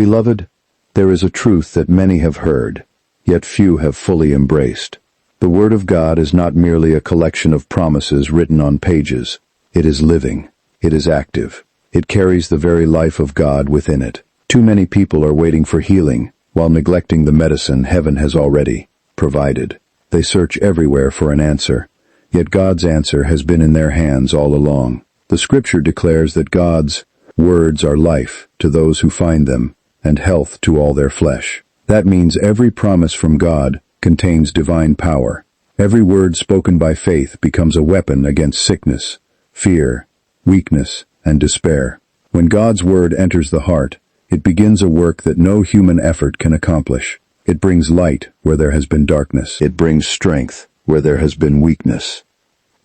Beloved, there is a truth that many have heard, yet few have fully embraced. The Word of God is not merely a collection of promises written on pages. It is living. It is active. It carries the very life of God within it. Too many people are waiting for healing, while neglecting the medicine heaven has already provided. They search everywhere for an answer, yet God's answer has been in their hands all along. The Scripture declares that God's words are life to those who find them, and health to all their flesh. That means every promise from God contains divine power. Every word spoken by faith becomes a weapon against sickness, fear, weakness, and despair. When God's word enters the heart, it begins a work that no human effort can accomplish. It brings light where there has been darkness. It brings strength where there has been weakness.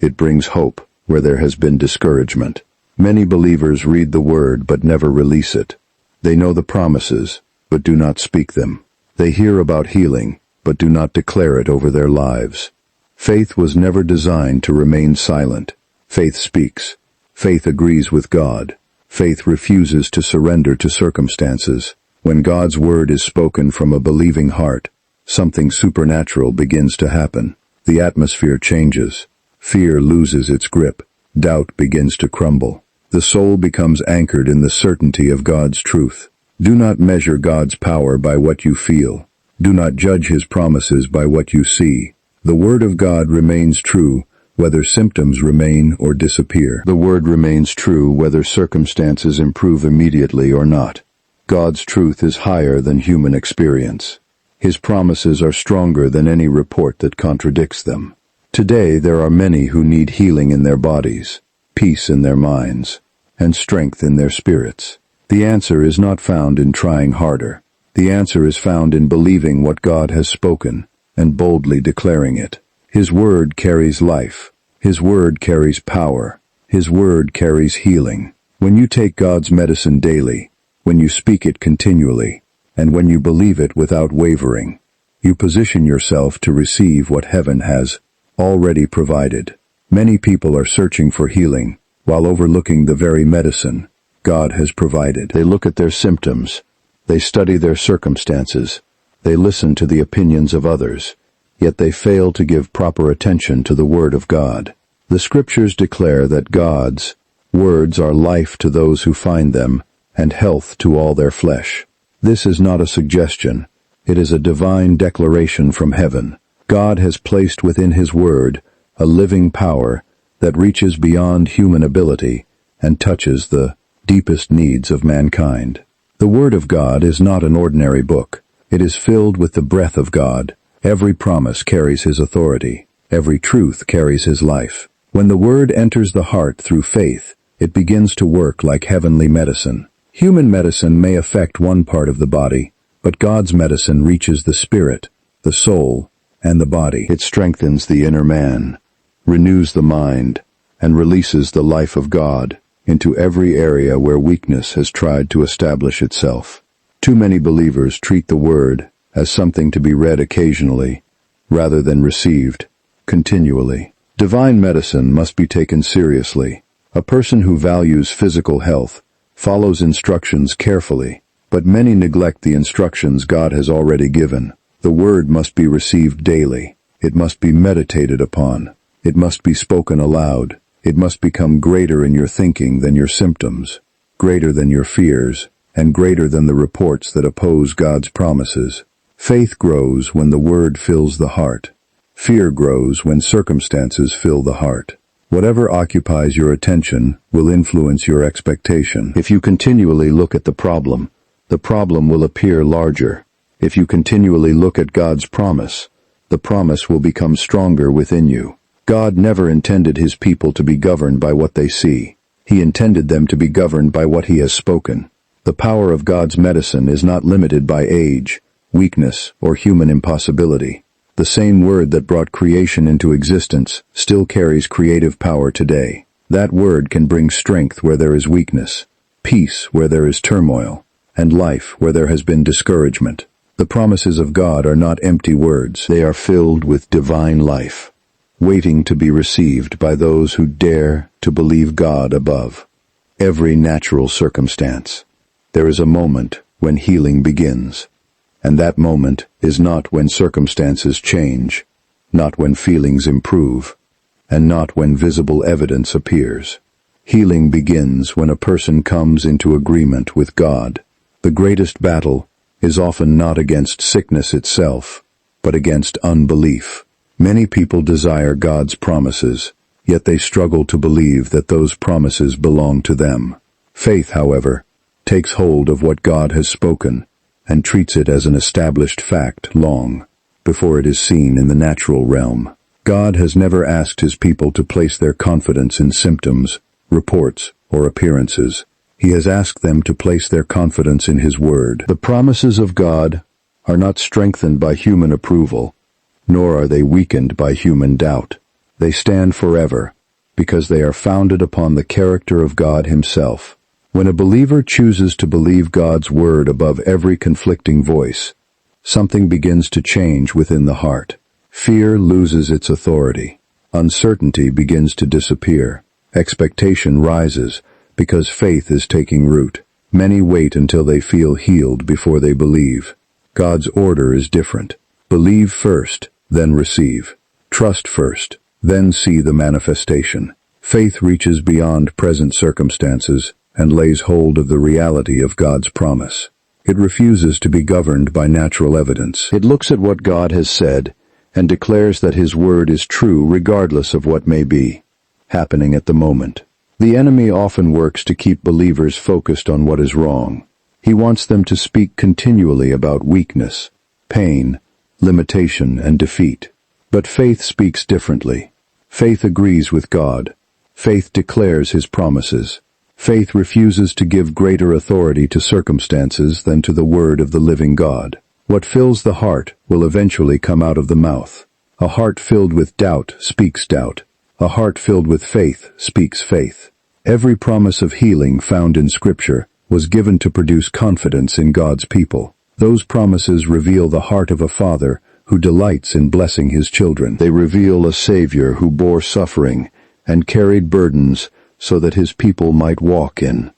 It brings hope where there has been discouragement. Many believers read the word but never release it. They know the promises, but do not speak them. They hear about healing, but do not declare it over their lives. Faith was never designed to remain silent. Faith speaks. Faith agrees with God. Faith refuses to surrender to circumstances. When God's word is spoken from a believing heart, something supernatural begins to happen. The atmosphere changes. Fear loses its grip. Doubt begins to crumble. The soul becomes anchored in the certainty of God's truth. Do not measure God's power by what you feel. Do not judge His promises by what you see. The Word of God remains true, whether symptoms remain or disappear. The Word remains true whether circumstances improve immediately or not. God's truth is higher than human experience. His promises are stronger than any report that contradicts them. Today there are many who need healing in their bodies, peace in their minds, and strength in their spirits. The answer is not found in trying harder. The answer is found in believing what God has spoken and boldly declaring it. His word carries life. His word carries power. His word carries healing. When you take God's medicine daily, when you speak it continually, and when you believe it without wavering, you position yourself to receive what heaven has already provided. Many people are searching for healing while overlooking the very medicine God has provided. They look at their symptoms. They study their circumstances. They listen to the opinions of others, yet they fail to give proper attention to the Word of God. The Scriptures declare that God's words are life to those who find them, and health to all their flesh. This is not a suggestion. It is a divine declaration from heaven. God has placed within His Word a living power that reaches beyond human ability and touches the deepest needs of mankind. The Word of God is not an ordinary book. It is filled with the breath of God. Every promise carries His authority. Every truth carries His life. When the Word enters the heart through faith, it begins to work like heavenly medicine. Human medicine may affect one part of the body, but God's medicine reaches the spirit, the soul, and the body. It strengthens the inner man, renews the mind, and releases the life of God into every area where weakness has tried to establish itself. Too many believers treat the Word as something to be read occasionally, rather than received continually. Divine medicine must be taken seriously. A person who values physical health follows instructions carefully, but many neglect the instructions God has already given. The Word must be received daily. It must be meditated upon. It must be spoken aloud. It must become greater in your thinking than your symptoms, greater than your fears, and greater than the reports that oppose God's promises. Faith grows when the Word fills the heart. Fear grows when circumstances fill the heart. Whatever occupies your attention will influence your expectation. If you continually look at the problem will appear larger. If you continually look at God's promise, the promise will become stronger within you. God never intended His people to be governed by what they see. He intended them to be governed by what He has spoken. The power of God's medicine is not limited by age, weakness, or human impossibility. The same Word that brought creation into existence still carries creative power today. That Word can bring strength where there is weakness, peace where there is turmoil, and life where there has been discouragement. The promises of God are not empty words. They are filled with divine life, waiting to be received by those who dare to believe God above every natural circumstance. There is a moment when healing begins. And that moment is not when circumstances change, not when feelings improve, and not when visible evidence appears. Healing begins when a person comes into agreement with God. The greatest battle is often not against sickness itself, but against unbelief. Many people desire God's promises, yet they struggle to believe that those promises belong to them. Faith, however, takes hold of what God has spoken and treats it as an established fact long before it is seen in the natural realm. God has never asked his people to place their confidence in symptoms, reports, or appearances. He has asked them to place their confidence in his word. The promises of God are not strengthened by human approval, nor are they weakened by human doubt. They stand forever, because they are founded upon the character of God himself. When a believer chooses to believe God's word above every conflicting voice, something begins to change within the heart. Fear loses its authority. Uncertainty begins to disappear. Expectation rises, because faith is taking root. Many wait until they feel healed before they believe. God's order is different. Believe first, then receive. Trust first, then see the manifestation. Faith reaches beyond present circumstances and lays hold of the reality of God's promise. It refuses to be governed by natural evidence. It looks at what God has said and declares that his word is true regardless of what may be happening at the moment. The enemy often works to keep believers focused on what is wrong. He wants them to speak continually about weakness, pain, limitation, and defeat. But faith speaks differently. Faith agrees with God. Faith declares his promises. Faith refuses to give greater authority to circumstances than to the word of the living God. What fills the heart will eventually come out of the mouth. A heart filled with doubt speaks doubt. A heart filled with faith speaks faith. Every promise of healing found in Scripture was given to produce confidence in God's people. Those promises reveal the heart of a father who delights in blessing his children. They reveal a Savior who bore suffering and carried burdens so that his people might walk in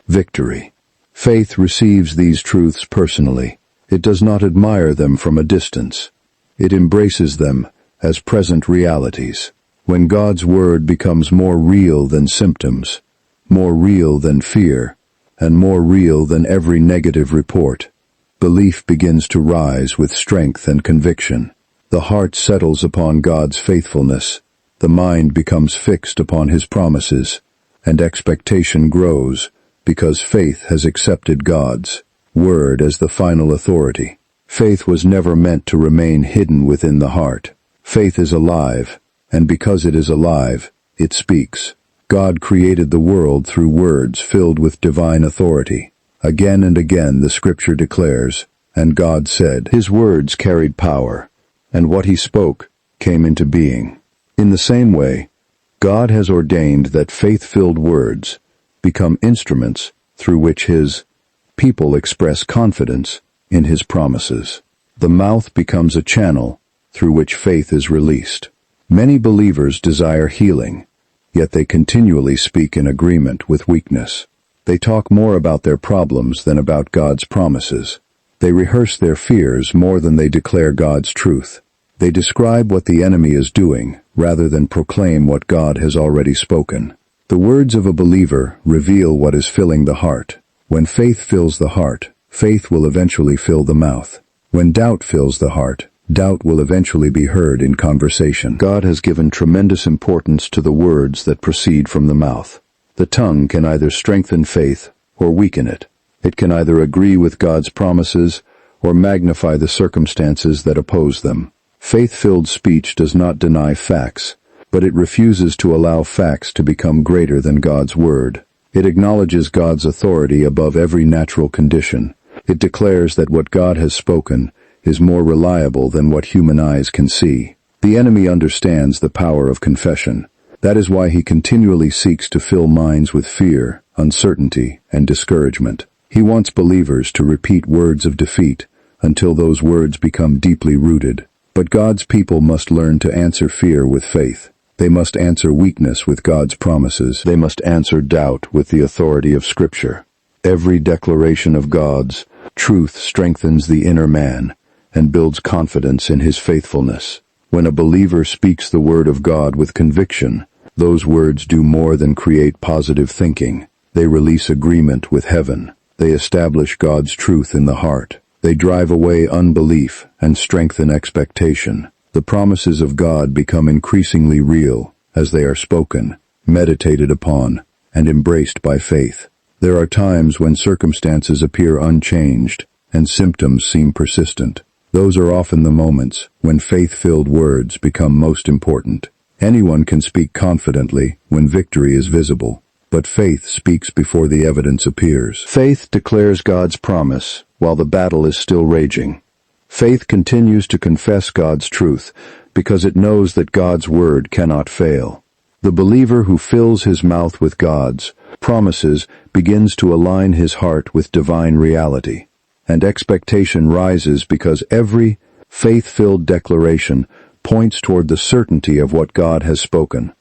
victory. Faith receives these truths personally. It does not admire them from a distance. It embraces them as present realities. When God's word becomes more real than symptoms, more real than fear, and more real than every negative report, belief begins to rise with strength and conviction. The heart settles upon God's faithfulness. The mind becomes fixed upon his promises, and expectation grows because faith has accepted God's word as the final authority. Faith was never meant to remain hidden within the heart. Faith is alive, and because it is alive, it speaks. God created the world through words filled with divine authority. Again and again the Scripture declares, "And God said." His words carried power, and what he spoke came into being. In the same way, God has ordained that faith-filled words become instruments through which his people express confidence in his promises. The mouth becomes a channel through which faith is released. Many believers desire healing, yet they continually speak in agreement with weakness. They talk more about their problems than about God's promises. They rehearse their fears more than they declare God's truth. They describe what the enemy is doing rather than proclaim what God has already spoken. The words of a believer reveal what is filling the heart. When faith fills the heart, faith will eventually fill the mouth. When doubt fills the heart, doubt will eventually be heard in conversation. God has given tremendous importance to the words that proceed from the mouth. The tongue can either strengthen faith or weaken it. It can either agree with God's promises or magnify the circumstances that oppose them. Faith-filled speech does not deny facts, but it refuses to allow facts to become greater than God's word. It acknowledges God's authority above every natural condition. It declares that what God has spoken is more reliable than what human eyes can see. The enemy understands the power of confession. That is why he continually seeks to fill minds with fear, uncertainty, and discouragement. He wants believers to repeat words of defeat until those words become deeply rooted. But God's people must learn to answer fear with faith. They must answer weakness with God's promises. They must answer doubt with the authority of Scripture. Every declaration of God's Truth strengthens the inner man and builds confidence in his faithfulness. When a believer speaks the word of God with conviction, those words do more than create positive thinking. They release agreement with heaven. They establish God's truth in the heart. They drive away unbelief and strengthen expectation. The promises of God become increasingly real as they are spoken, meditated upon, and embraced by faith. There are times when circumstances appear unchanged and symptoms seem persistent. Those are often the moments when faith-filled words become most important. Anyone can speak confidently when victory is visible, but faith speaks before the evidence appears. Faith declares God's promise while the battle is still raging. Faith continues to confess God's truth because it knows that God's word cannot fail. The believer who fills his mouth with God's promises begins to align his heart with divine reality, and expectation rises because every faith-filled declaration points toward the certainty of what God has spoken.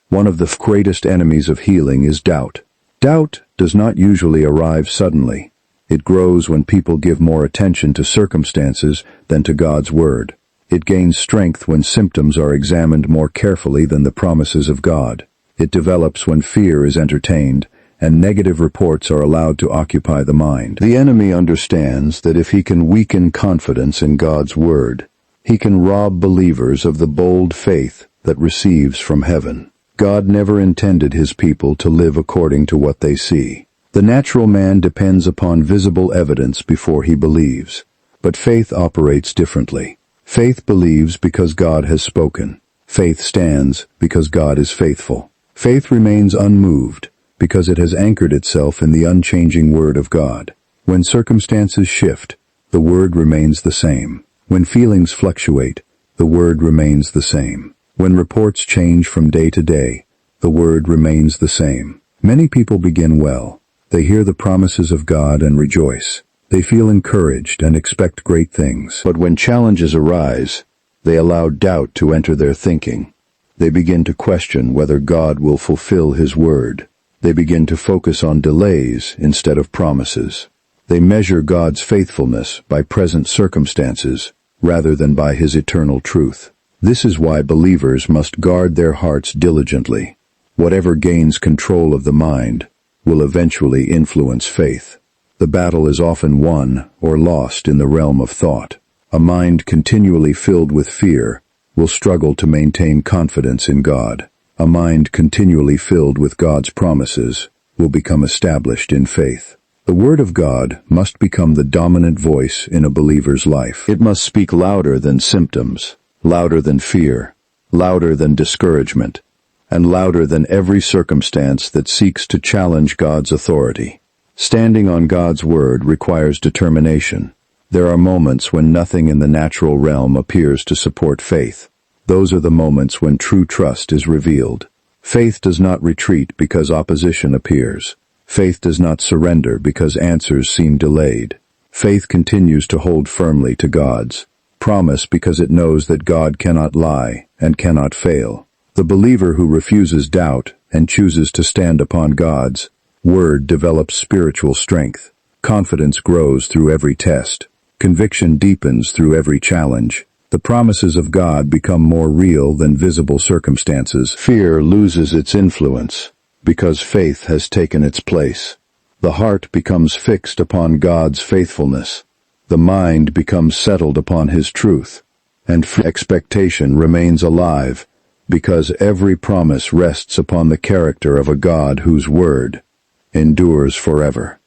One of the greatest enemies of healing is doubt. Doubt does not usually arrive suddenly. It grows when people give more attention to circumstances than to God's word. It gains strength when symptoms are examined more carefully than the promises of God. It develops when fear is entertained and negative reports are allowed to occupy the mind. The enemy understands that if he can weaken confidence in God's word, he can rob believers of the bold faith that receives from heaven. God never intended his people to live according to what they see. The natural man depends upon visible evidence before he believes, but faith operates differently. Faith believes because God has spoken. Faith stands because God is faithful. Faith remains unmoved because it has anchored itself in the unchanging word of God. When circumstances shift, the word remains the same. When feelings fluctuate, the word remains the same. When reports change from day to day, the word remains the same. Many people begin well. They hear the promises of God and rejoice. They feel encouraged and expect great things. But when challenges arise, they allow doubt to enter their thinking. They begin to question whether God will fulfill his word. They begin to focus on delays instead of promises. They measure God's faithfulness by present circumstances rather than by his eternal truth. This is why believers must guard their hearts diligently. Whatever gains control of the mind will eventually influence faith. The battle is often won or lost in the realm of thought. A mind continually filled with fear will struggle to maintain confidence in God. A mind continually filled with God's promises will become established in faith. The Word of God must become the dominant voice in a believer's life. It must speak louder than symptoms, louder than fear, louder than discouragement, and louder than every circumstance that seeks to challenge God's authority. Standing on God's word requires determination. There are moments when nothing in the natural realm appears to support faith. Those are the moments when true trust is revealed. Faith does not retreat because opposition appears. Faith does not surrender because answers seem delayed. Faith continues to hold firmly to God's promise because it knows that God cannot lie and cannot fail. The believer who refuses doubt and chooses to stand upon God's word develops spiritual strength. Confidence grows through every test. Conviction deepens through every challenge. The promises of God become more real than visible circumstances. Fear loses its influence because faith has taken its place. The heart becomes fixed upon God's faithfulness. The mind becomes settled upon his truth. And expectation remains alive because every promise rests upon the character of a God whose word endures forever.